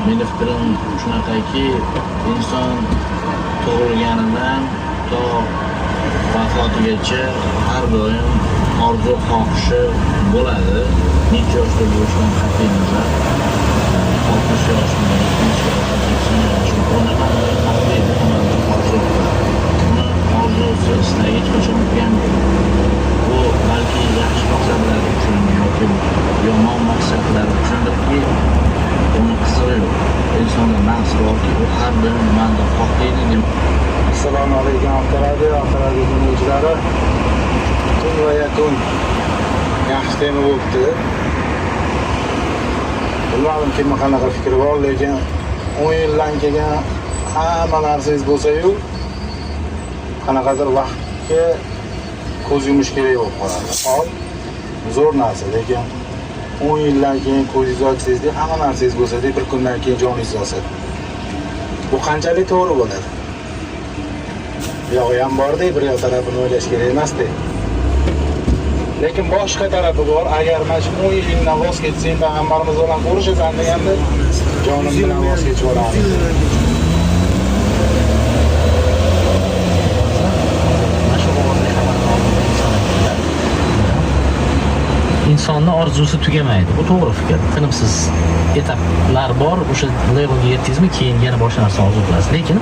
Meni fikrim shunaqaki, inson tug'ilganidan to vafotigacha har doim orzu xohishi bo'ladi. Necha yoshda bo'lishidan qat'iy nazar, 60 yoshmi, 70 yoshmi, 80 yoshmi, buni hamma qat'iy orzu qiladi. Uni orzusi, istagi hech qachon tugamaydi. Bu balki yaxshi maqsadlar uchun yoki yomon maqsadlar uchundirki, uni qisig'i yo'q. Insonda nafs borki, u har doim nimanidir xohlaydi. Assalomu alaykum avtoradio dinleyicilari. Tun va yakun yaxshi tema bo'libdi. Bilmadim kimning qanaqa fikri bor, lekin 10 yildan keyin hamma narsangiz bo'lsa-yu, qanaqadir vaqtga ko'z yumish kerak bo'lib qoladi. Hol zo'r narsa, lekin 10 yildan keyin ko'zingizni ochsangiz, hamma narsangiz bo'lsa-da, bir kundan keyin joningiz olsa. Bu qanchalik to'g'ri bo'ladi? Yog'i ham bor-da, bir yoq tarafini o'ylash kerak emas-da. Lekin boshqa tarafi bor. Agar mana shu 10 yildan voz kechsang, payg'ambarimiz bilan ko'rishasan deganda, jonim bilan voz kechib olaman. insonni orzusi tugamaydi. Bu to'g'ri fikr. Tinimsiz etaplar bor. O'sha levelga yetdingizmi, keyin yana boshqa narsa orzu qilasiz. Lekin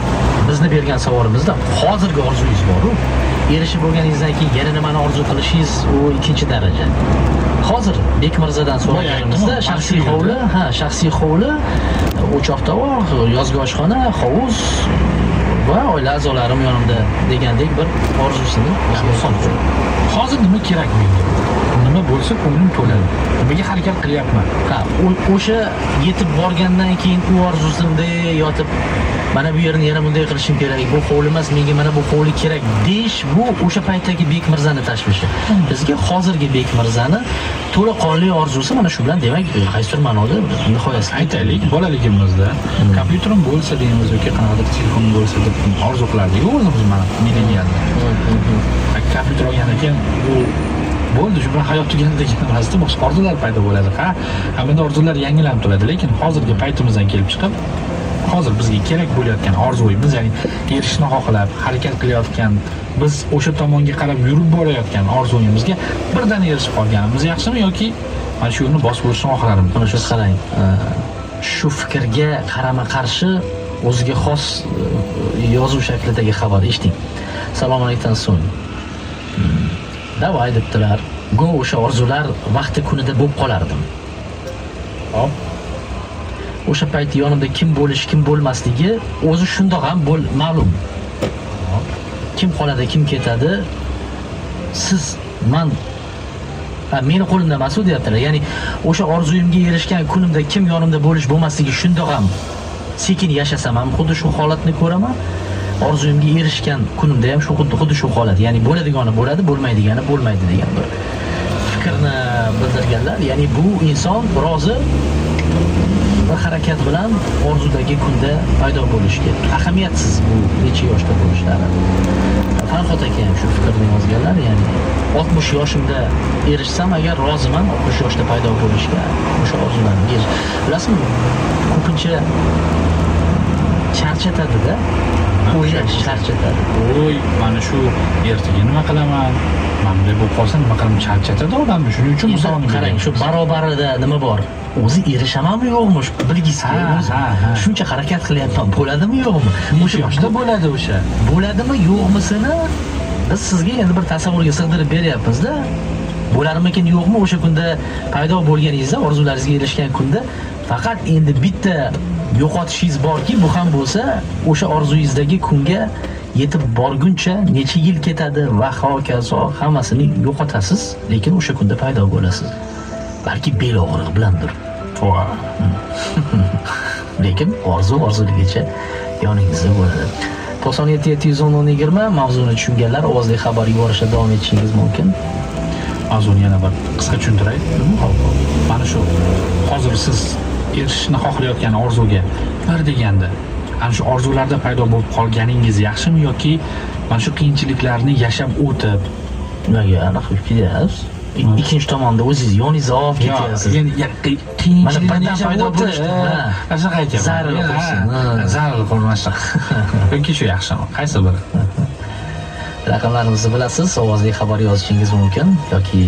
bizni bergan savolimizda hozirgi orzungiz bor-ku, erishib bo'lganingizdan keyin yana nimani orzu qilishingiz u ikkinchi daraja. Hozir Bekmirzadan so'raganimizda shaxsiy hovli, o'choqtovoq, yozgi oshxona, hovuz va oila a'zolarim yonimda degandek bir orzusini misol uchun. Hozir nima kerak menga? Nima bo'lsa ko'nglim to'ladi. Nimaga harakat qilyapman? O'sha yetib borgandan keyin u orzusimda yotib, mana bu yerni yana bunday qilishim kerak, bu hovli emas, menga mana bu hovli kerak deyish, bu o'sha paytdagi Bekmirzani tashvishi. Bizga hozirgi Bekmirzani to'laqonli orzusi mana shu bilan, demak, qaysidir ma'noda nihoyasiga aytaylik, bolaligimizda kompyuterim bo'lsa deymiz yoki qanaqadir telefonim bo'lsa deb orzu qilardik o'zimiz, mana millennialda. Kompyuter olgandan keyin bu bo'ldi, shu bilan hayot tugadi degan emasda, boshqa orzular paydo bo'ladi. Hamda orzular yangilanib turadi, lekin hozirgi paytimizdan kelib chiqib, hozir bizga kerak bo'layotgan orzuyimiz, ya'ni erishishni xohlab harakat qilayotgan, biz o'sha tomonga qarab yurib borayotgan orzuyimizga birdan erishib qolganimiz yaxshimi yoki mana shu yo'lni bosib o'tishni xohlarmiz? Mana shu qarang, shu fikrga qarama-qarshi o'ziga xos yozuv shaklidagi xabar eshiting. Assalomu alaykum so'ng. Davay debdilar. Go o'sha orzular vaqti kunida bo'lib qolardim. Hop. O'sha payt yonimda kim bo'lish, kim bo'lmasligi o'zi shundoq ham ma'lum. Kim qoladi, kim ketadi? Siz, meni qo'limda emas u deyaptilar. Ya'ni o'sha orzuyimga erishgan kunimda kim yonimda bo'lish, bo'lmasligi shundoq ham sekin yashasam ham xuddi shu holatni ko'raman. Orzuyimga erishgan kunimda ham xuddi shu holat. Ya'ni bo'ladigani bo'ladi, bo'lmaydigani bo'lmaydi degan bir fikrni bildirganlar. Ya'ni bu inson rozi bir harakat bilan orzudagi kunda paydo bo'lishga. Ahamiyatsiz bu necha yoshda bo'lishlari. Farhod aka ham shu fikrni yozganlar, ya'ni 60 yoshimda erishsam agar roziman 60 yoshda paydo bo'lishga, o'sha orzularni. Bilasizmi, ko'pincha charchatadi-da. O'ylash charchatadi. Voy, mana shu ertaga nima qilaman? Mana bunday bo'lib qolsa nima qilaman? Charchatadi odamni. Shuning uchun misolni qarang, shu barobarida nima bor? O'zi erishamanmi yo'qmi? Bilgisi shuncha harakat qilyapman, bo'ladimi yo'qmi? O'sha yoshda bo'ladi o'sha. Bo'ladimi yo'qmisini biz sizga endi bir tasavvurga sig'dirib beryapmiz-da. Bo'larmikin yo'qmi o'sha kunda paydo bo'lganingizda, orzularingizga erishgan kunda faqat endi bitta yo'qotishingiz borki, bu ham bo'lsa o'sha orzuyingizdagi kunga yetib borguncha necha yil ketadi va hokazo hammasini yo'qotasiz, lekin o'sha kunda paydo bo'lasiz. Balki bel og'rig'i bilandir. Lekin orzuligicha yoningizda bo'ladi. 97-710-20 mavzuni tushunganlar ovozli xabar yuborishda davom etishingiz mumkin. Mavzuni yana bir qisqa tushuntiray. Mana shu hozir siz erishishni xohlayotgan orzuga bir deganda, ana shu orzularda paydo bo'lib qolganingiz yaxshimi yoki mana shu qiyinchiliklarni yashab o'tib nimaga aniq fikringiz? ikkinchi tomonda o'zingiz yoningizga olib ketyapsiz. qiyinchiliklar birdan yashab paydo o'tdi. bo'lishdi, ha. Shunaqa aytyapman. Zarur qilsin, ha. Zarur qilmasdan. Yoki shu yaxshimi? Qaysi biri? Raqamlarimizni bilasiz, ovozli xabar yozishingiz mumkin yoki